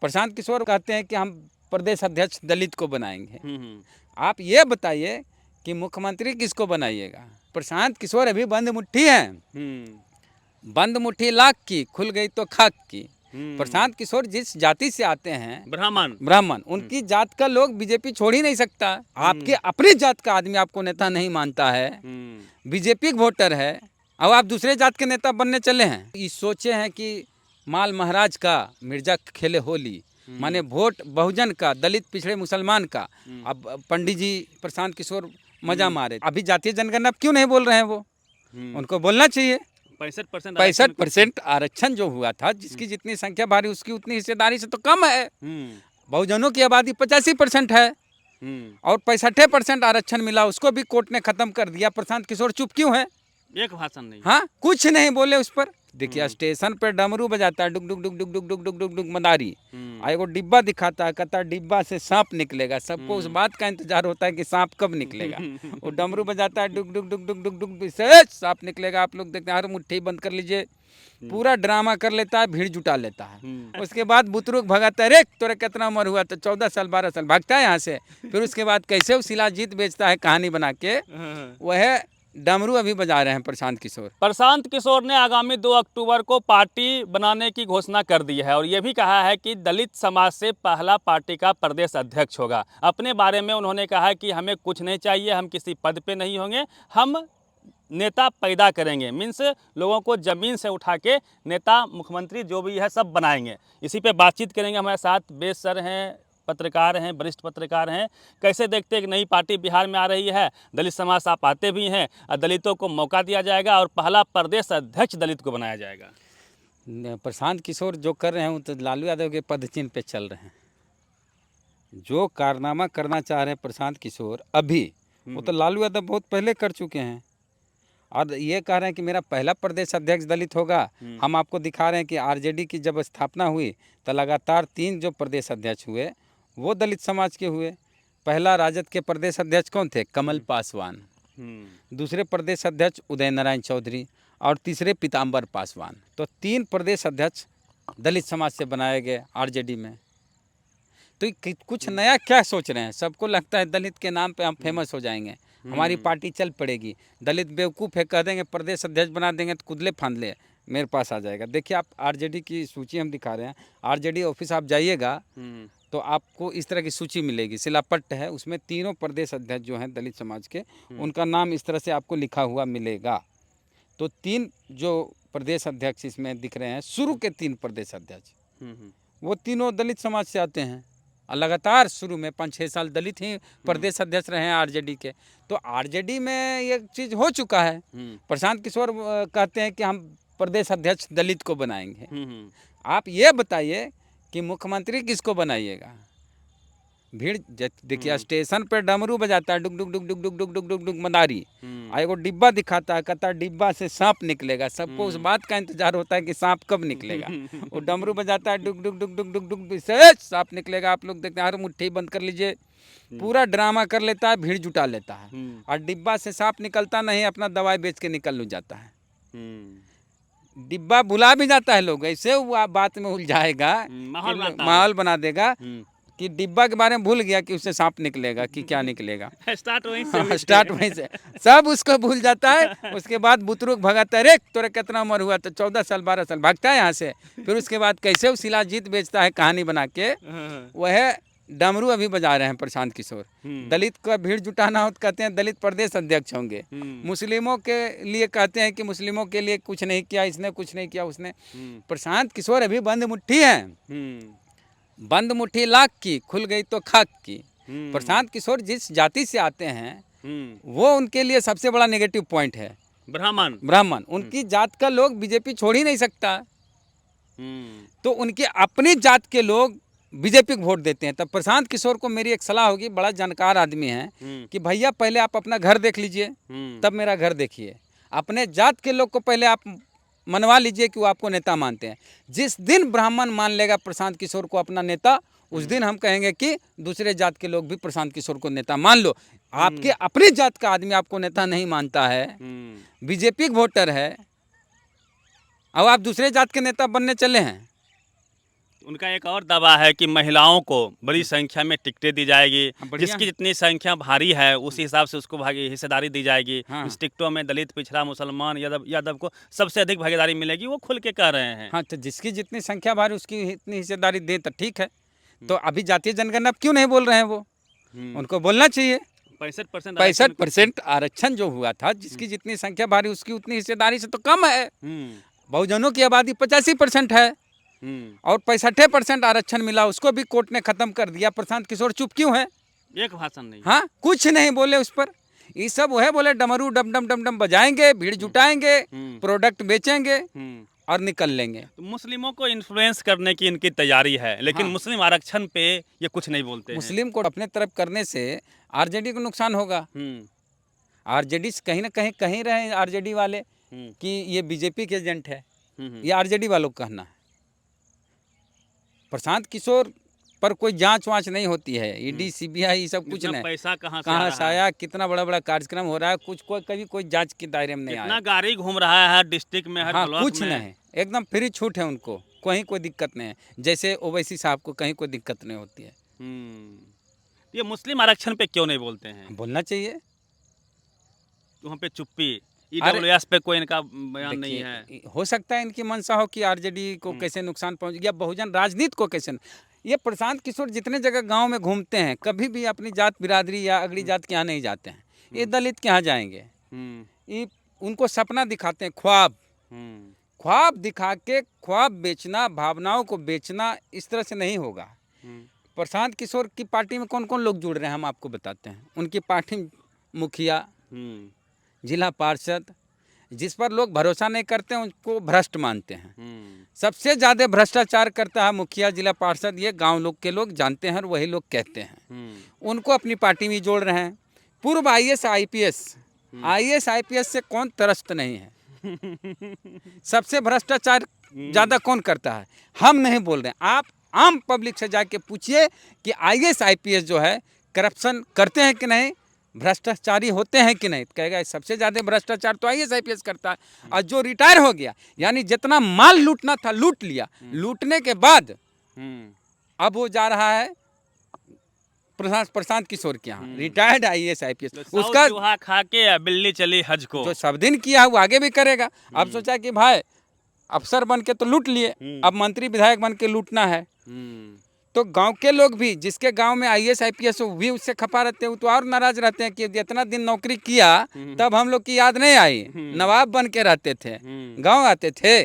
प्रशांत किशोर कहते हैं कि हम प्रदेश अध्यक्ष दलित को बनाएंगे। आप ये बताइए कि मुख्यमंत्री किसको बनाइएगा? प्रशांत किशोर अभी बंद मुट्ठी हैं। बंद मुट्ठी लाख की, खुल गई तो खाक की। प्रशांत किशोर जिस जाति से आते हैं, ब्राह्मण, उनकी जात का लोग बीजेपी छोड़ ही नहीं सकता। आपके अपनी जात का आदमी आपको नेता नहीं मानता है, बीजेपी का वोटर है, अब आप दूसरे जात के नेता बनने चले हैं। ये सोचे हैं कि माल महाराज का मिर्जा खेले होली, माने वोट बहुजन का, दलित पिछड़े मुसलमान का। अब पंडित जी प्रशांत किशोर मजा मारे। अभी जातीय जनगणना क्यों नहीं बोल रहे हैं? वो उनको बोलना चाहिए। 65% आरक्षण जो हुआ था, जिसकी जितनी संख्या भारी उसकी उतनी हिस्सेदारी से तो कम है। बहुजनों की आबादी 85% है और 65% आरक्षण मिला, उसको भी कोर्ट ने खत्म कर दिया। प्रशांत किशोर चुप क्यों है? एक भाषण नहीं, हाँ, कुछ नहीं बोले उस पर। देखिए स्टेशन पे डमरू बजाता है, डुक डुक डुक डुक डुक डुक डुक डुक डुक मदारी, और एगो डिब्बा दिखाता है, कहता है डिब्बा से सांप निकलेगा। सबको उस बात का इंतजार होता है कि सांप कब निकलेगा। वो डमरू बजाता है, डुक डुक डुक डुक डुक डुक, विशेष सांप निकलेगा। आप लोग देखते हैं, हर मुट्ठी बंद कर लीजिए। पूरा ड्रामा कर लेता है, भीड़ जुटा लेता है। उसके बाद बुतरुक भगाता है, रे तोरे कितना उम्र हुआ? तो 14 साल 12 साल, भागता है यहाँ से। फिर उसके बाद कैसे वो शिलाजीत बेचता है कहानी बना के, वह डमरू अभी बजा रहे हैं प्रशांत किशोर। प्रशांत किशोर ने आगामी 2 अक्टूबर को पार्टी बनाने की घोषणा कर दी है और ये भी कहा है कि दलित समाज से पहला पार्टी का प्रदेश अध्यक्ष होगा। अपने बारे में उन्होंने कहा कि हमें कुछ नहीं चाहिए, हम किसी पद पे नहीं होंगे, हम नेता पैदा करेंगे। मीन्स लोगों को ज़मीन से उठा के नेता, मुख्यमंत्री जो भी है सब बनाएंगे। इसी पे बातचीत करेंगे। हमारे साथ बेस सर हैं, पत्रकार हैं, वरिष्ठ पत्रकार हैं। कैसे देखते हैं कि नई पार्टी बिहार में आ रही है, दलित समाज से आप आते भी हैं, और दलितों को मौका दिया जाएगा और पहला प्रदेश अध्यक्ष दलित को बनाया जाएगा। प्रशांत किशोर जो कर रहे हैं वो तो लालू यादव के पदचिन्ह पे चल रहे हैं। जो कारनामा करना चाह रहे हैं प्रशांत किशोर अभी, वो तो लालू यादव बहुत पहले कर चुके हैं। और ये कह रहे हैं कि मेरा पहला प्रदेश अध्यक्ष दलित होगा। हम आपको दिखा रहे हैं कि आरजेडी की जब स्थापना हुई तो लगातार 3 जो प्रदेश अध्यक्ष हुए वो दलित समाज के हुए। पहला राजद के प्रदेश अध्यक्ष कौन थे? कमल पासवान। दूसरे प्रदेश अध्यक्ष उदय नारायण चौधरी और तीसरे पीताम्बर पासवान। तो 3 प्रदेश अध्यक्ष दलित समाज से बनाए गए आरजेडी में। तो कुछ नया क्या सोच रहे हैं? सबको लगता है दलित के नाम पे हम फेमस हो जाएंगे, हमारी पार्टी चल पड़ेगी। दलित बेवकूफ़ है, कह देंगे प्रदेश अध्यक्ष बना देंगे तो कुदले फांदले मेरे पास आ जाएगा। देखिए आप आरजेडी की सूची हम दिखा रहे हैं। आरजेडी ऑफिस आप जाइएगा तो आपको इस तरह की सूची मिलेगी, शिलापट्ट है, उसमें तीनों प्रदेश अध्यक्ष जो हैं दलित समाज के, उनका नाम इस तरह से आपको लिखा हुआ मिलेगा। तो 3 जो प्रदेश अध्यक्ष इसमें दिख रहे हैं, शुरू के 3 प्रदेश अध्यक्ष, वो तीनों दलित समाज से आते हैं। लगातार शुरू में 5-6 साल दलित ही प्रदेश अध्यक्ष रहे हैं आरजेडी के। तो आरजेडी में ये चीज़ हो चुका है। प्रशांत किशोर कहते हैं कि हम प्रदेश अध्यक्ष दलित को बनाएंगे। आप ये बताइए कि मुख्यमंत्री किसको बनाइएगा? भीड़ देखिए स्टेशन पे डमरू बजाता है, डुक डुक डुक डुक डुक डुक डुक डुक डुक मदारी, और एगो डिब्बा दिखाता है, कहता है डिब्बा से सांप निकलेगा। सबको उस बात का इंतजार होता है कि सांप कब निकलेगा। वो डमरू बजाता है, डुक डुक डुक डुक डुक डुक, विशेष सांप निकलेगा। आप लोग देखते हैं, हर मुट्ठी बंद कर लीजिए। पूरा ड्रामा कर लेता है, भीड़ जुटा लेता है, और डिब्बा से सांप निकलता नहीं, अपना दवाई बेच के निकल जाता है। डिब्बा भुला भी जाता है लोग, ऐसे वो बात में उलझाएगा, माहौल बना देगा कि डिब्बा के बारे में भूल गया कि उससे सांप निकलेगा कि क्या निकलेगा। स्टार्ट वहीं से सब उसको भूल जाता है। उसके बाद बुतरुक भगाता है, रे तोरे कितना उम्र हुआ? तो 14 साल 12 साल, भागता है यहाँ से। फिर उसके बाद कैसे वो शिलाजीत बेचता है कहानी बना के, वह डमरू अभी बजा रहे हैं प्रशांत किशोर। दलित का भीड़ जुटाना हो तो कहते हैं दलित प्रदेश अध्यक्ष होंगे। मुस्लिमों के लिए कहते हैं कि मुस्लिमों के लिए कुछ नहीं किया इसने, कुछ नहीं किया उसने। प्रशांत किशोर अभी बंद मुट्ठी हैं। बंद मुट्ठी लाख की, खुल गई तो खाक की। प्रशांत किशोर जिस जाति से आते हैं वो उनके लिए सबसे बड़ा नेगेटिव पॉइंट है। ब्राह्मण, उनकी जात का लोग बीजेपी छोड़ ही नहीं सकता। तो उनकी अपनी जात के लोग बीजेपी को वोट देते हैं। तब प्रशांत किशोर को मेरी एक सलाह होगी, बड़ा जानकार आदमी है, कि भैया पहले आप अपना घर देख लीजिए, तब मेरा घर देखिए। अपने जात के लोग को पहले आप मनवा लीजिए कि वो आपको नेता मानते हैं। जिस दिन ब्राह्मण मान लेगा प्रशांत किशोर को अपना नेता, उस दिन हम कहेंगे कि दूसरे जात के लोग भी प्रशांत किशोर को नेता मान लो। आपके अपनी जात का आदमी आपको नेता नहीं मानता है, बीजेपी का वोटर है, अब आप दूसरे जात के नेता बनने चले हैं। उनका एक और दावा है कि महिलाओं को बड़ी संख्या में टिकटें दी जाएगी, बढ़िया। जिसकी जितनी संख्या भारी है उसी हिसाब से उसको हिस्सेदारी दी जाएगी। हाँ। इस टिकटों में दलित, पिछड़ा, मुसलमान, यादव को सबसे अधिक भागीदारी मिलेगी, वो खुल के कह रहे हैं। हाँ, तो जिसकी जितनी संख्या भारी उसकी इतनी हिस्सेदारी दे तो ठीक है। तो अभी जातीय जनगणना क्यों नहीं बोल रहे हैं वो? उनको बोलना चाहिए। 65% आरक्षण जो हुआ था, जिसकी जितनी संख्या भारी उसकी उतनी हिस्सेदारी से तो कम है। बहुजनों की आबादी 85% है और 65% आरक्षण मिला, उसको भी कोर्ट ने खत्म कर दिया। प्रशांत किशोर चुप क्यों है? एक भाषण नहीं। हाँ, कुछ नहीं बोले उस पर। ये सब वो है, बोले डमरू डम डम डम डम बजाएंगे, भीड़ जुटाएंगे, प्रोडक्ट बेचेंगे और निकल लेंगे। तो मुस्लिमों को इन्फ्लुएंस करने की इनकी तैयारी है, लेकिन हाँ। मुस्लिम आरक्षण पे ये कुछ नहीं बोलते हैं। मुस्लिम को अपने तरफ करने से आरजेडी को नुकसान होगा। आरजेडी से कहीं ना कहीं रहे आरजेडी वाले कि ये बीजेपी के एजेंट है, ये आरजेडी वालों का कहना है। प्रशांत किशोर पर कोई जांच वांच नहीं होती है, ईडी सीबीआई ये सब कुछ नहीं। पैसा कहाँ से आया, कितना बड़ा बड़ा कार्यक्रम हो रहा है, कुछ कभी कोई जांच के दायरे में नहीं आया। कितना गाड़ी घूम रहा है डिस्ट्रिक्ट में, हर ब्लॉक कुछ में। नहीं, एकदम फ्री छूट है उनको, कहीं कोई दिक्कत नहीं है। जैसे ओवैसी साहब को कहीं कोई दिक्कत नहीं होती है। ये मुस्लिम आरक्षण पे क्यों नहीं बोलते हैं? बोलना चाहिए। वहाँ पे चुप्पी, ईडब्ल्यूएस पे कोई इनका बयान नहीं है। हो सकता है इनकी मंशा हो कि आरजेडी को कैसे नुकसान पहुंच गया, बहुजन राजनीति को कैसे। ये प्रशांत किशोर जितने जगह गांव में घूमते हैं, कभी भी अपनी जात बिरादरी या अगली जात के यहाँ नहीं जाते हैं। ये दलित के यहाँ जाएंगे, ये उनको सपना दिखाते हैं, ख्वाब दिखा के ख्वाब बेचना, भावनाओं को बेचना, इस तरह से नहीं होगा। प्रशांत किशोर की पार्टी में कौन कौन लोग जुड़ रहे हैं हम आपको बताते हैं। उनकी पार्टी मुखिया, जिला पार्षद, जिस पर लोग भरोसा नहीं करते उनको भ्रष्ट मानते हैं। सबसे ज़्यादा भ्रष्टाचार करता है मुखिया, जिला पार्षद, ये गांव लोग के लोग जानते हैं और वही लोग कहते हैं। उनको अपनी पार्टी में जोड़ रहे हैं। पूर्व आईएएस आईपीएस से कौन त्रस्त नहीं है? सबसे भ्रष्टाचार ज़्यादा कौन करता है? हम नहीं बोल रहे हैं, आप आम पब्लिक से जाके पूछिए कि आईएएस आईपीएस जो है करप्शन करते हैं कि नहीं, भ्रष्टाचारी होते हैं कि नहीं। कहेगा सबसे ज़्यादा भ्रष्टाचार तो आईएएस आईपीएस करता है। और जो रिटायर हो गया, यानी जितना माल लूटना था लूट लिया, लूटने के बाद अब वो जा रहा है प्रशांत किशोर के यहाँ, रिटायर्ड आईएएस आईपीएस। उसका चूहा खा के बिल्ली चली हज को, जो सब दिन किया है वो आगे भी करेगा। अब सोचा कि भाई अफसर बन के तो लूट लिए, अब मंत्री विधायक बन के लूटना है। तो गांव के लोग भी, जिसके गांव में आईएएस आईपीएस हो, भी उससे खपा रहते हैं, वो तो और नाराज रहते हैं कि इतना दिन नौकरी किया तब हम लोग की याद नहीं आई। नवाब बन के रहते थे, गांव आते थे।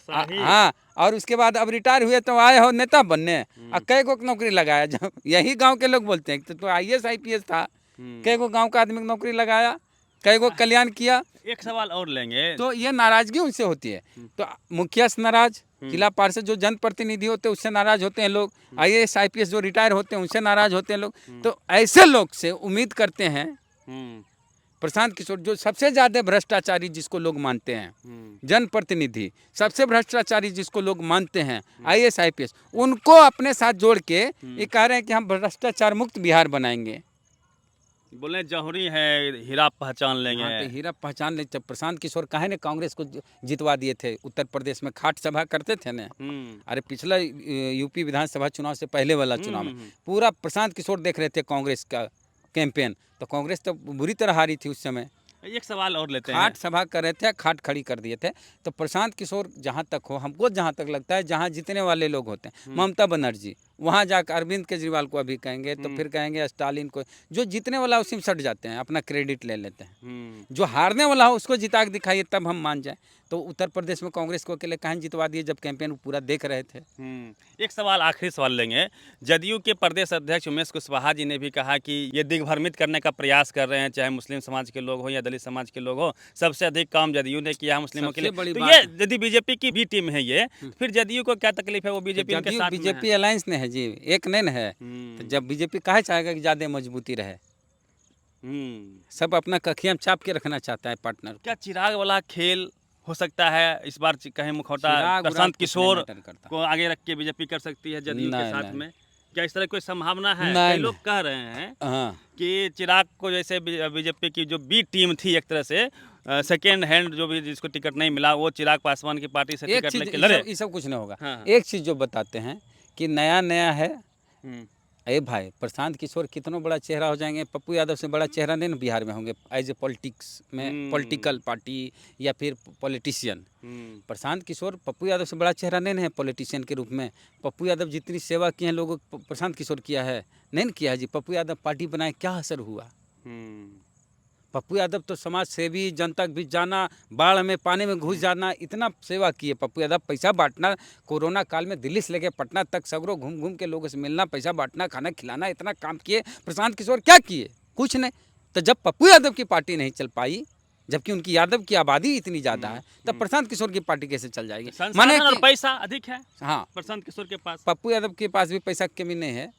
हाँ, और उसके बाद अब रिटायर हुए तो आए हो नेता बनने, और कई को नौकरी लगाया। जब यही गांव के लोग बोलते हैं तो आईएएस आईपीएस था, कई को गांव का आदमी को नौकरी लगाया, कई को कल्याण किया। एक सवाल और लेंगे, तो ये नाराजगी उनसे होती है। तो मुखिया से नाराज, जिला पार्षद जो जनप्रतिनिधि होते हैं उससे नाराज होते हैं लोग, आईएएस आईपीएस जो रिटायर होते हैं उनसे नाराज होते हैं लोग। तो ऐसे लोग से उम्मीद करते हैं प्रशांत किशोर, जो सबसे ज़्यादा भ्रष्टाचारी जिसको लोग मानते हैं, जनप्रतिनिधि सबसे भ्रष्टाचारी जिसको लोग मानते हैं, आईएएस आईपीएस, उनको अपने साथ जोड़ के ये कह रहे हैं कि हम भ्रष्टाचार मुक्त बिहार बनाएंगे। बोले जौहरी है, हीरा पहचान लेंगे। हाँ, तो हीरा पहचान ले। जब प्रशांत किशोर काहे ने कांग्रेस को जितवा दिए थे उत्तर प्रदेश में, खाट सभा करते थे ना। अरे पिछला यूपी विधानसभा चुनाव से पहले वाला चुनाव में पूरा प्रशांत किशोर देख रहे थे कांग्रेस का कैंपेन, तो कांग्रेस तो बुरी तरह हारी थी उस समय। एक सवाल और लेते हैं, खाट सभा कर रहे थे, खाट खड़ी कर दिए थे। तो प्रशांत किशोर जहाँ तक हो, हमको जहाँ तक लगता है, जहाँ जीतने वाले लोग होते हैं, ममता बनर्जी, वहाँ जाकर अरविंद केजरीवाल को अभी कहेंगे तो फिर कहेंगे स्टालिन को। जो जीतने वाला उसी में सट जाते हैं, अपना क्रेडिट ले लेते हैं। जो हारने वाला हो उसको जिता के दिखाइए तब हम मान जाए। तो उत्तर प्रदेश में कांग्रेस को अकेले कहाँ जितवा दिए जब कैंपेन पूरा देख रहे थे। एक सवाल, आखिरी सवाल लेंगे। जदयू के प्रदेश अध्यक्ष उमेश कुशवाहा जी ने भी कहा कि ये दिग्भ्रमित करने का प्रयास कर रहे हैं, चाहे मुस्लिम समाज के लोग हो या दलित समाज के लोग हो, सबसे अधिक काम जदयू ने किया मुस्लिमों के लिए। तो ये यदि बीजेपी की भी टीम है ये, फिर जदयू को क्या तकलीफ है? वो बीजेपी के साथ, बीजेपी अलायंस ने है जी, एक नहीं है। तो जब बीजेपी काहे चाहेगा कि ज्यादा मजबूती रहे, सब अपना कखिया में छाप के रखना चाहता है पार्टनर। क्या चिराग वाला खेल हो सकता है इस बार? कहीं मुखौटा प्रशांत किशोर को आगे रख के बीजेपी कर सकती है जदयू के साथ में? क्या इस तरह कोई संभावना है? कई लोग कह रहे हैं कि चिराग को, जैसे बीजेपी की जो बी टीम थी एक तरह से, सेकेंड हैंड जो भी जिसको टिकट नहीं मिला, वो चिराग पासवान की पार्टी से टिकट लेके लड़े। ये सब कुछ नहीं होगा। एक चीज़ जो बताते हैं कि नया नया है। हम्म, अरे भाई, प्रशांत किशोर कितना बड़ा चेहरा हो जाएंगे, पप्पू यादव से बड़ा चेहरा नहीं ना बिहार में होंगे एज ए पॉलिटिक्स में, पॉलिटिकल पार्टी या फिर पॉलिटिशियन। प्रशांत किशोर पप्पू यादव से बड़ा चेहरा नहीं है पॉलिटिशियन के रूप में। पप्पू यादव जितनी सेवा की है लोगों को, प्रशांत किशोर किया है नहीं न किया है जी। पप्पू यादव पार्टी बनाए, क्या असर हुआ? पप्पू यादव तो समाज सेवी, जनता के बीच जाना, बाढ़ में पानी में घुस जाना, इतना सेवा किए पप्पू यादव। पैसा बांटना, कोरोना काल में दिल्ली से लेकर पटना तक सगरों घूम घूम के लोगों से मिलना, पैसा बांटना, खाना खिलाना, इतना काम किए। प्रशांत किशोर क्या किए? कुछ नहीं। तो जब पप्पू यादव की पार्टी नहीं चल पाई, जबकि उनकी यादव की आबादी इतनी ज़्यादा है, तब प्रशांत किशोर की पार्टी कैसे चल जाएगी? संसाधन और पैसा अधिक है हाँ, प्रशांत किशोर के पास। पप्पू यादव के पास भी पैसा की कमी नहीं है।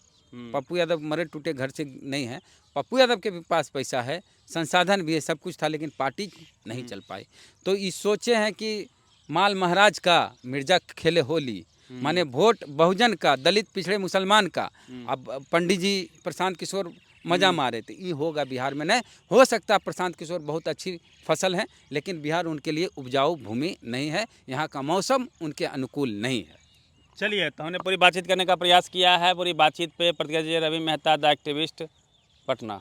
पप्पू यादव मरे टूटे घर से नहीं है। पप्पू यादव के भी पास पैसा है, संसाधन भी है, सब कुछ था, लेकिन पार्टी नहीं चल पाई। तो ये सोचे हैं कि माल महाराज का मिर्जा खेले होली, माने वोट बहुजन का, दलित पिछड़े मुसलमान का। अब पंडित जी प्रशांत किशोर मजा मारे थे, ये होगा बिहार में नहीं हो सकता। प्रशांत किशोर बहुत अच्छी फसल है, लेकिन बिहार उनके लिए उपजाऊ भूमि नहीं है, यहाँ का मौसम उनके अनुकूल नहीं है। चलिए, तो हमने पूरी बातचीत करने का प्रयास किया है। पूरी बातचीत पे प्रतिक्रिया रवि मेहता, द एक्टिविस्ट, पटना।